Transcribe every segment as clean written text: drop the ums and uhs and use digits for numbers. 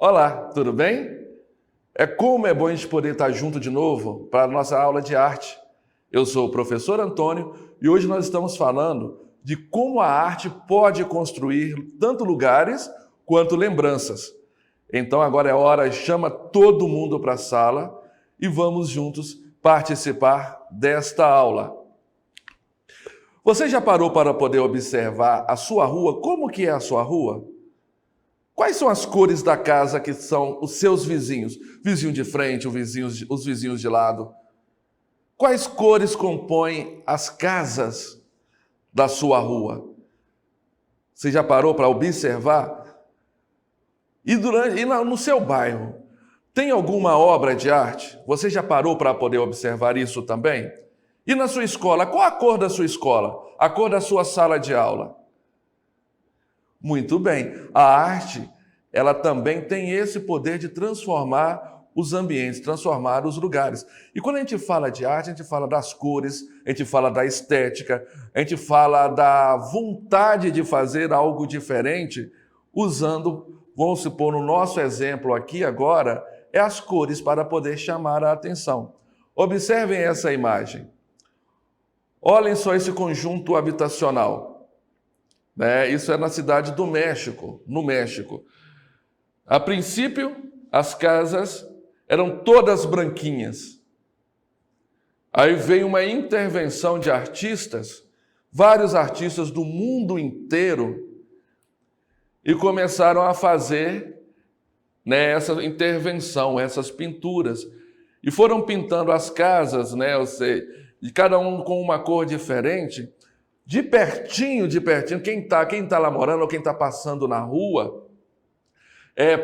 Olá, tudo bem? Como é bom a gente poder estar junto de novo para a nossa aula de arte. Eu sou o professor Antônio e hoje nós estamos falando de como a arte pode construir tanto lugares quanto lembranças. Então agora é hora, chama todo mundo para a sala e vamos juntos participar desta aula. Você já parou para poder observar a sua rua? Como que é a sua rua? Quais são as cores da casa que são os seus vizinhos? Vizinho de frente, os vizinhos de lado. Quais cores compõem as casas da sua rua? Você já parou para observar? No seu bairro, tem alguma obra de arte? Você já parou para poder observar isso também? E na sua escola, qual a cor da sua escola? A cor da sua sala de aula? Muito bem. A arte, ela também tem esse poder de transformar os ambientes, transformar os lugares. E quando a gente fala de arte, a gente fala das cores, a gente fala da estética, a gente fala da vontade de fazer algo diferente, usando, vamos supor, no nosso exemplo aqui agora, é as cores para poder chamar a atenção. Observem essa imagem. Olhem só esse conjunto habitacional. Isso é na cidade do México, no México. A princípio, as casas eram todas branquinhas. Aí veio uma intervenção de artistas, vários artistas do mundo inteiro, e começaram a fazer essa intervenção, essas pinturas. E foram pintando as casas, de cada um com uma cor diferente, de pertinho, quem tá lá morando ou quem está passando na rua,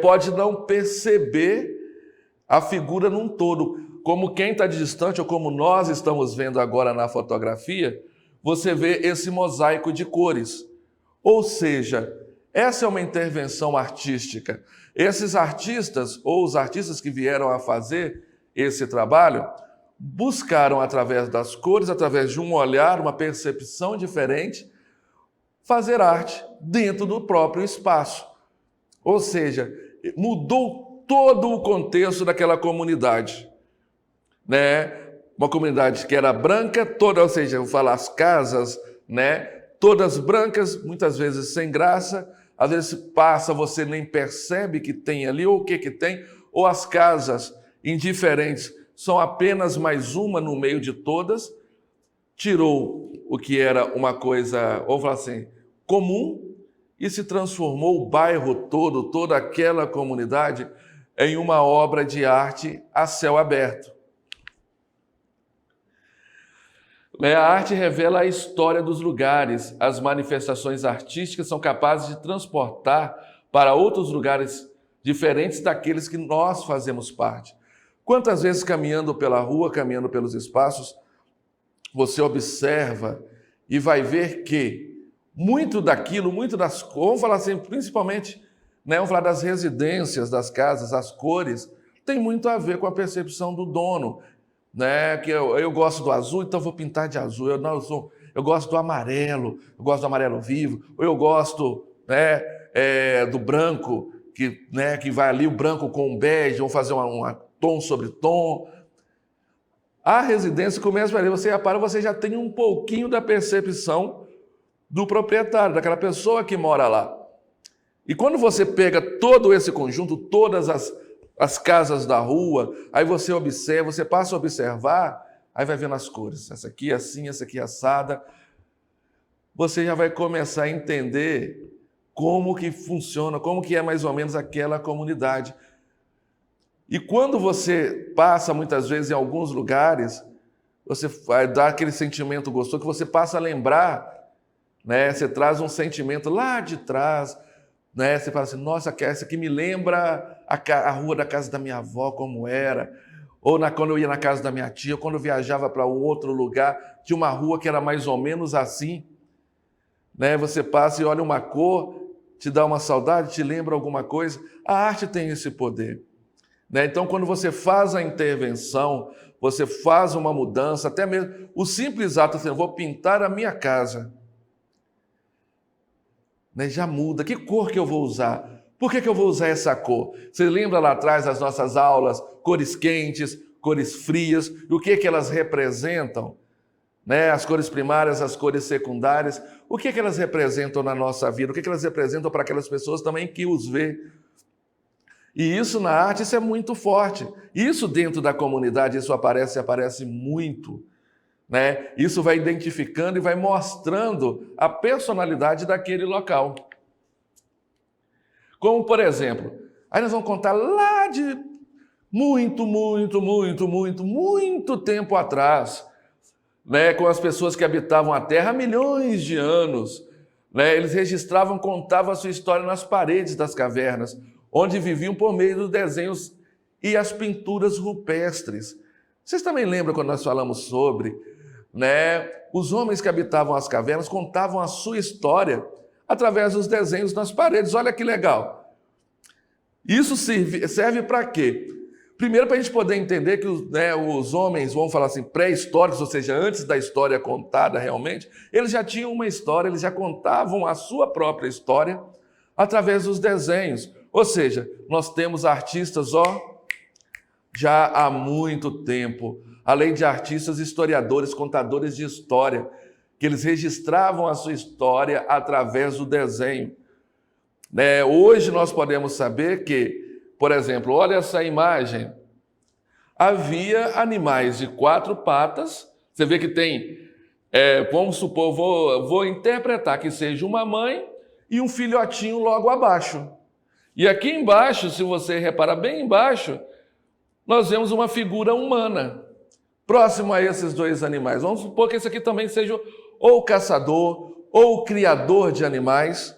pode não perceber a figura num todo. Como quem está distante ou como nós estamos vendo agora na fotografia, você vê esse mosaico de cores. Ou seja, essa é uma intervenção artística. Esses artistas, ou os artistas que vieram a fazer esse trabalho, buscaram através das cores, através de um olhar, uma percepção diferente, fazer arte dentro do próprio espaço. Ou seja, mudou todo o contexto daquela comunidade. Uma comunidade que era branca, ou seja, eu vou falar as casas, todas brancas, muitas vezes sem graça, às vezes passa, você nem percebe que tem ali, ou o que tem, ou as casas indiferentes, são apenas mais uma no meio de todas, tirou o que era uma coisa, vamos falar assim, comum, e se transformou o bairro todo, toda aquela comunidade, em uma obra de arte a céu aberto. A arte revela a história dos lugares, as manifestações artísticas são capazes de transportar para outros lugares diferentes daqueles que nós fazemos parte. Quantas vezes caminhando pela rua, caminhando pelos espaços, você observa e vai ver que muito das cores, vamos falar assim, principalmente, vamos falar das residências, das casas, as cores, tem muito a ver com a percepção do dono. Que eu gosto do azul, então vou pintar de azul. Eu gosto do amarelo vivo, ou eu gosto do branco, que vai ali o branco com o bege, vou fazer uma tom sobre tom. A residência começa ali, você já tem um pouquinho da percepção do proprietário, daquela pessoa que mora lá. E quando você pega todo esse conjunto, todas as casas da rua, aí você observa, você passa a observar, aí vai vendo as cores. Essa aqui é assim, essa aqui é assada. Você já vai começar a entender como que funciona, como que é mais ou menos aquela comunidade. E quando você passa, muitas vezes, em alguns lugares, você vai dar aquele sentimento gostoso, que você passa a lembrar, você traz um sentimento lá de trás, você fala assim, nossa, essa aqui me lembra a rua da casa da minha avó, como era, ou quando eu ia na casa da minha tia, ou quando eu viajava para um outro lugar, tinha uma rua que era mais ou menos assim. Você passa e olha uma cor, te dá uma saudade, te lembra alguma coisa. A arte tem esse poder. Então, quando você faz a intervenção, você faz uma mudança, até mesmo o simples ato assim, eu vou pintar a minha casa. Já muda. Que cor que eu vou usar? Por que eu vou usar essa cor? Você lembra lá atrás das nossas aulas, cores quentes, cores frias, e o que elas representam? Né? As cores primárias, as cores secundárias, o que elas representam na nossa vida? O que elas representam para aquelas pessoas também que os vê? E isso na arte, isso é muito forte. Isso dentro da comunidade, isso aparece muito. Né? Isso vai identificando e vai mostrando a personalidade daquele local. Como, por exemplo, aí nós vamos contar lá de muito tempo atrás, né, com as pessoas que habitavam a Terra há milhões de anos. Né, eles registravam, contavam a sua história nas paredes das cavernas, onde viviam por meio dos desenhos e as pinturas rupestres. Vocês também lembram quando nós falamos sobre, né, os homens que habitavam as cavernas contavam a sua história através dos desenhos nas paredes. Olha que legal. Isso serve para quê? Primeiro, para a gente poder entender que os homens, vamos falar assim, pré-históricos, ou seja, antes da história contada realmente, eles já tinham uma história, eles já contavam a sua própria história através dos desenhos. Ou seja, nós temos artistas, já há muito tempo, além de artistas, historiadores, contadores de história, que eles registravam a sua história através do desenho. Hoje nós podemos saber que, por exemplo, olha essa imagem, havia animais de 4 patas, você vê que tem, vamos supor, vou interpretar que seja uma mãe e um filhotinho logo abaixo. E aqui embaixo, se você reparar bem embaixo, nós vemos uma figura humana, próximo a esses 2 animais. Vamos supor que esse aqui também seja ou o caçador ou o criador de animais,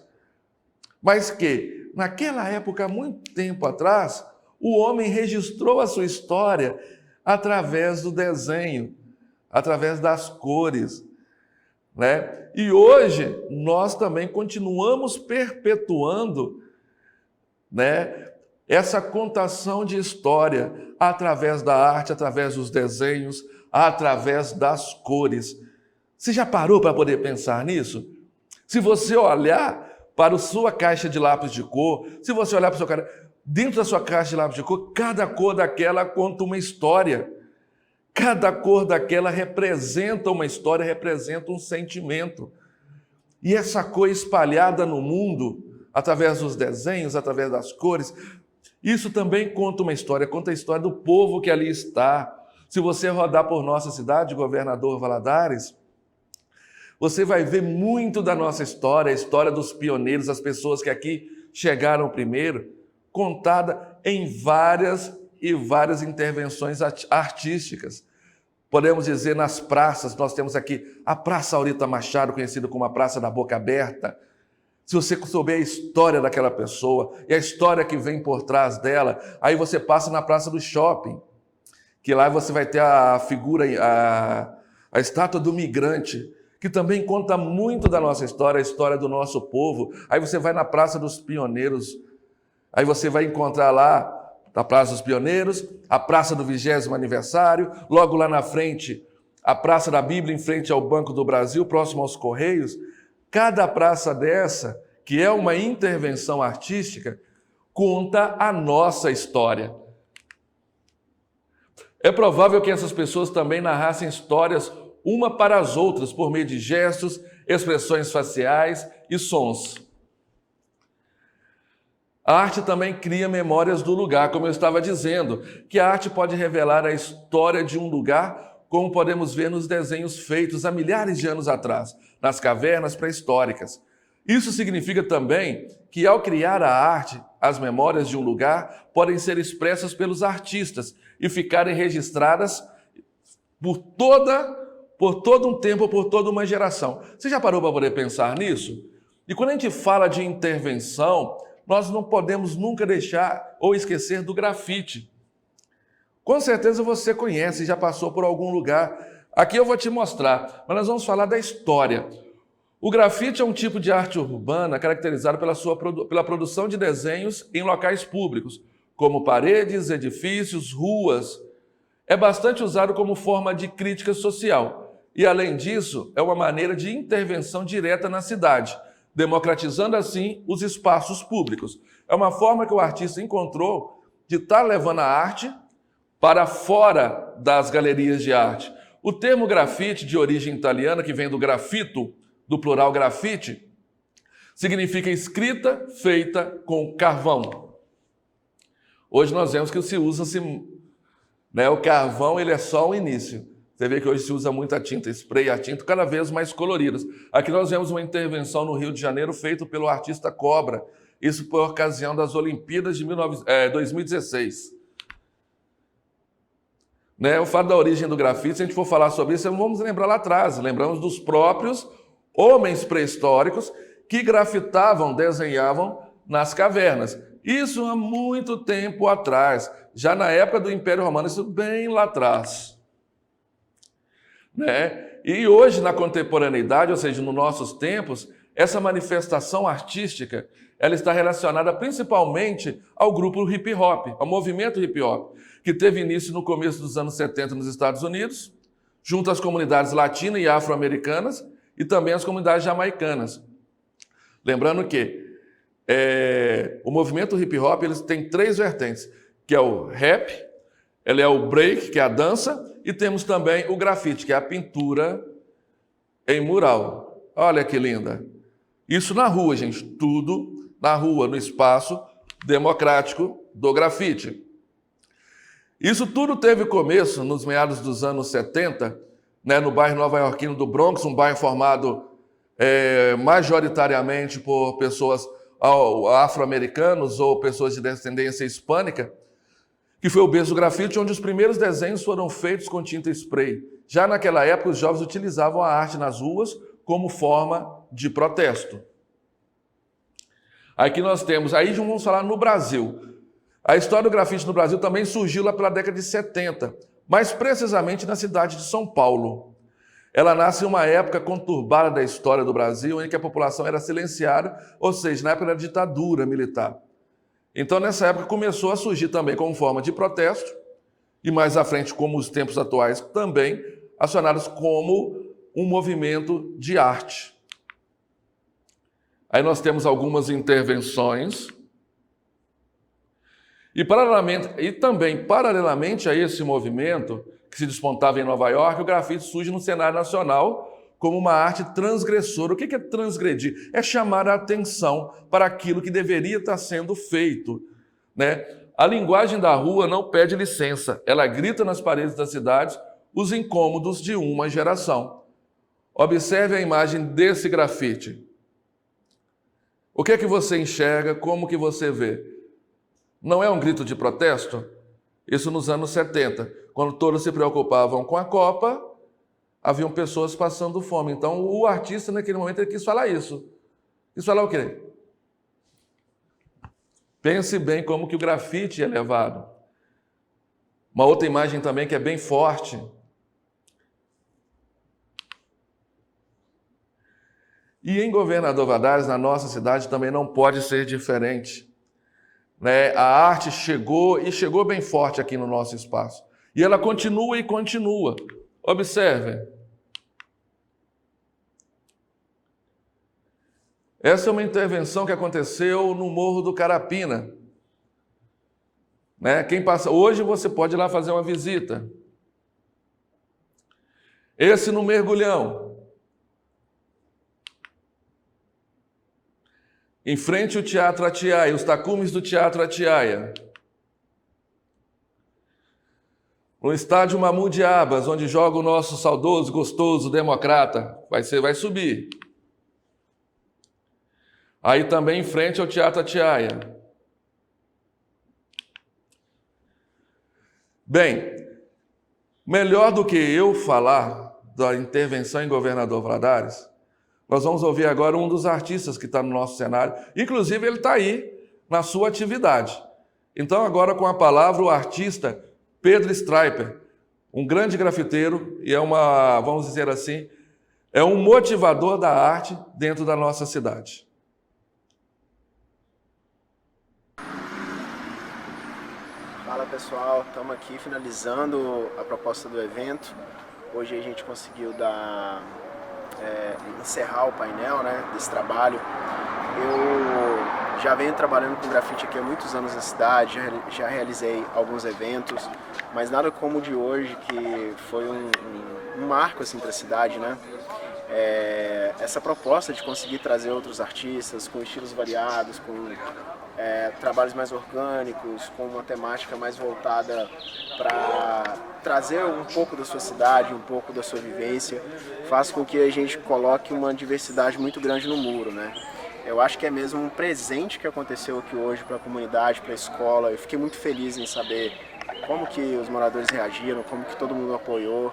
mas que, naquela época, muito tempo atrás, o homem registrou a sua história através do desenho, através das cores. Né? E hoje, nós também continuamos perpetuando, né, essa contação de história através da arte, através dos desenhos, através das cores. Você já parou para poder pensar nisso? Se você olhar para a sua caixa de lápis de cor, se você olhar para o seu cara, dentro da sua caixa de lápis de cor, cada cor daquela conta uma história. Cada cor daquela representa uma história, representa um sentimento. E essa cor espalhada no mundo, através dos desenhos, através das cores, isso também conta uma história, conta a história do povo que ali está. Se você rodar por nossa cidade, Governador Valadares, você vai ver muito da nossa história, a história dos pioneiros, as pessoas que aqui chegaram primeiro, contada em várias e várias intervenções artísticas. Podemos dizer nas praças, nós temos aqui a Praça Aurita Machado, conhecida como a Praça da Boca Aberta. Se você souber a história daquela pessoa e a história que vem por trás dela, aí você passa na Praça do Shopping, que lá você vai ter a figura, a estátua do migrante, que também conta muito da nossa história, a história do nosso povo. Aí você vai na Praça dos Pioneiros, aí você vai encontrar lá, na Praça dos Pioneiros, a Praça do 20º Aniversário, logo lá na frente, a Praça da Bíblia, em frente ao Banco do Brasil, próximo aos Correios. Cada praça dessa, que é uma intervenção artística, conta a nossa história. É provável que essas pessoas também narrassem histórias uma para as outras, por meio de gestos, expressões faciais e sons. A arte também cria memórias do lugar, como eu estava dizendo, que a arte pode revelar a história de um lugar, como podemos ver nos desenhos feitos há milhares de anos atrás, nas cavernas pré-históricas. Isso significa também que, ao criar a arte, as memórias de um lugar podem ser expressas pelos artistas e ficarem registradas por todo um tempo, por toda uma geração. Você já parou para poder pensar nisso? E quando a gente fala de intervenção, nós não podemos nunca deixar ou esquecer do grafite. Com certeza você conhece, já passou por algum lugar. Aqui eu vou te mostrar, mas nós vamos falar da história. O grafite é um tipo de arte urbana caracterizado pela produção de desenhos em locais públicos, como paredes, edifícios, ruas. É bastante usado como forma de crítica social. E, além disso, é uma maneira de intervenção direta na cidade, democratizando assim os espaços públicos. É uma forma que o artista encontrou de estar levando a arte para fora das galerias de arte. O termo grafite, de origem italiana, que vem do grafito, do plural grafite, significa escrita feita com carvão. Hoje nós vemos que se usa, o carvão ele é só o início. Você vê que hoje se usa muita tinta spray, a tinta cada vez mais coloridas. Aqui nós vemos uma intervenção no Rio de Janeiro feita pelo artista Cobra, isso por ocasião das Olimpíadas de 2016. O fato da origem do grafite, se a gente for falar sobre isso, vamos lembrar lá atrás, lembramos dos próprios homens pré-históricos que grafitavam, desenhavam nas cavernas. Isso há muito tempo atrás, já na época do Império Romano, isso bem lá atrás. E hoje, na contemporaneidade, ou seja, nos nossos tempos, essa manifestação artística ela está relacionada principalmente ao grupo hip hop, ao movimento hip hop, que teve início no começo dos anos 70 nos Estados Unidos, junto às comunidades latinas e afro-americanas e também às comunidades jamaicanas. Lembrando que o movimento hip hop ele tem três vertentes, que é o rap, ele é o break, que é a dança, e temos também o grafite, que é a pintura em mural. Olha que linda. Isso na rua, gente, tudo na rua, no espaço democrático do grafite. Isso tudo teve começo nos meados dos anos 70, no bairro nova-iorquino do Bronx, um bairro formado majoritariamente por pessoas afro-americanos ou pessoas de descendência hispânica, que foi o berço do grafite, onde os primeiros desenhos foram feitos com tinta spray. Já naquela época, os jovens utilizavam a arte nas ruas como forma de protesto. Aqui nós temos, aí vamos falar no Brasil. A história do grafite no Brasil também surgiu lá pela década de 70, mais precisamente na cidade de São Paulo. Ela nasce em uma época conturbada da história do Brasil, em que a população era silenciada, ou seja, na época da ditadura militar. Então, nessa época, começou a surgir também como forma de protesto, e mais à frente, como os tempos atuais, também acionados como um movimento de arte. Aí nós temos algumas intervenções, e também, paralelamente a esse movimento, que se despontava em Nova York, o grafite surge no cenário nacional como uma arte transgressora. O que é transgredir? É chamar a atenção para aquilo que deveria estar sendo feito. A linguagem da rua não pede licença, ela grita nas paredes das cidades os incômodos de uma geração. Observe a imagem desse grafite. O que é que você enxerga? Como que você vê? Não é um grito de protesto? Isso nos anos 70, quando todos se preocupavam com a Copa, haviam pessoas passando fome. Então, o artista, naquele momento, ele quis falar isso. Quis falar o quê? Pense bem como que o grafite é levado. Uma outra imagem também que é bem forte. E em Governador Valadares, na nossa cidade, também não pode ser diferente. A arte chegou e chegou bem forte aqui no nosso espaço. E ela continua e continua. Observem. Essa é uma intervenção que aconteceu no Morro do Carapina. Quem passa hoje você pode ir lá fazer uma visita. Esse no Mergulhão. Em frente ao Teatro Atiaia, os tacumes do Teatro Atiaia. No estádio Mamu de Abas, onde joga o nosso saudoso, gostoso democrata, vai subir. Aí também em frente ao Teatro Atiaia. Bem, melhor do que eu falar da intervenção em Governador Valadares, nós vamos ouvir agora um dos artistas que está no nosso cenário. Inclusive, ele está aí na sua atividade. Então, agora com a palavra, o artista Pedro Stryper, um grande grafiteiro e vamos dizer assim, é um motivador da arte dentro da nossa cidade. Fala pessoal, estamos aqui finalizando a proposta do evento. Hoje a gente conseguiu dar encerrar o painel, né, desse trabalho. Eu já venho trabalhando com grafite aqui há muitos anos na cidade, já realizei alguns eventos, mas nada como o de hoje, que foi um marco assim, para a cidade, né? Essa proposta de conseguir trazer outros artistas com estilos variados, com trabalhos mais orgânicos, com uma temática mais voltada para trazer um pouco da sua cidade, um pouco da sua vivência, faz com que a gente coloque uma diversidade muito grande no muro, né? Eu acho que é mesmo um presente que aconteceu aqui hoje para a comunidade, para a escola. Eu fiquei muito feliz em saber como que os moradores reagiram, como que todo mundo apoiou.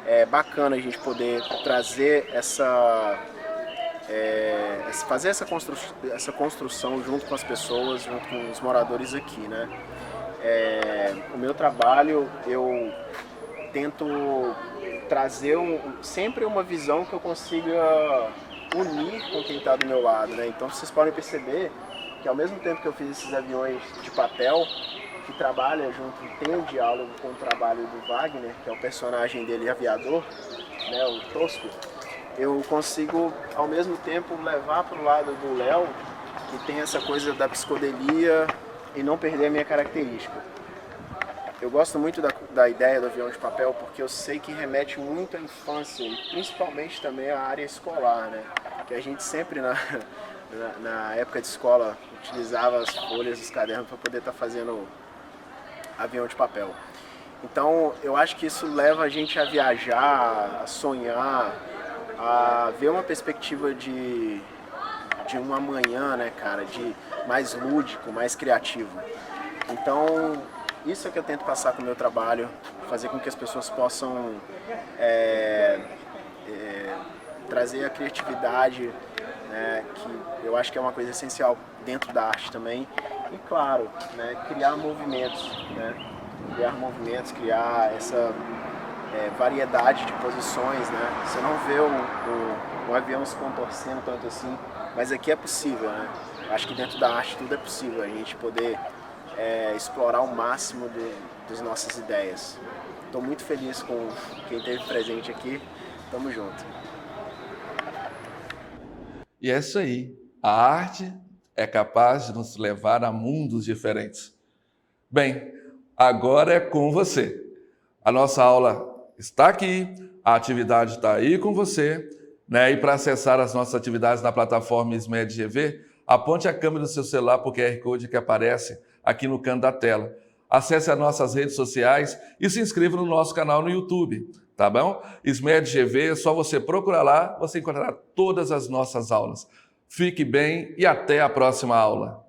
É bacana a gente poder trazer fazer essa construção junto com as pessoas, junto com os moradores aqui, né? O meu trabalho, eu tento trazer sempre uma visão que eu consiga unir com quem está do meu lado, né? Então vocês podem perceber que ao mesmo tempo que eu fiz esses aviões de papel, que trabalha junto, tem um diálogo com o trabalho do Wagner, que é o personagem dele aviador, né, o Tosco, eu consigo ao mesmo tempo levar para o lado do Léo, que tem essa coisa da psicodelia e não perder a minha característica. Eu gosto muito da ideia do avião de papel porque eu sei que remete muito à infância e principalmente também à área escolar, né? Que a gente sempre na época de escola utilizava as folhas dos cadernos para poder estar fazendo avião de papel. Então eu acho que isso leva a gente a viajar, a sonhar, a ver uma perspectiva de um amanhã, né, cara, de mais lúdico, mais criativo. Então isso é que eu tento passar com o meu trabalho, fazer com que as pessoas possam trazer a criatividade, né, que eu acho que é uma coisa essencial dentro da arte também. E claro, né, criar movimentos, né, criar essa variedade de posições, né. Você não vê o avião se contorcendo tanto assim, mas aqui é possível, né. Acho que dentro da arte tudo é possível, a gente poder explorar o máximo das nossas ideias. Estou muito feliz com quem esteve presente aqui. Tamo junto. E é isso aí. A arte é capaz de nos levar a mundos diferentes. Bem, agora é com você. A nossa aula está aqui, a atividade está aí com você, né? E para acessar as nossas atividades na plataforma SMED GV, aponte a câmera do seu celular para o QR Code que aparece aqui no canto da tela. Acesse as nossas redes sociais e se inscreva no nosso canal no YouTube, tá bom? SMED GV, é só você procurar lá, você encontrará todas as nossas aulas. Fique bem e até a próxima aula.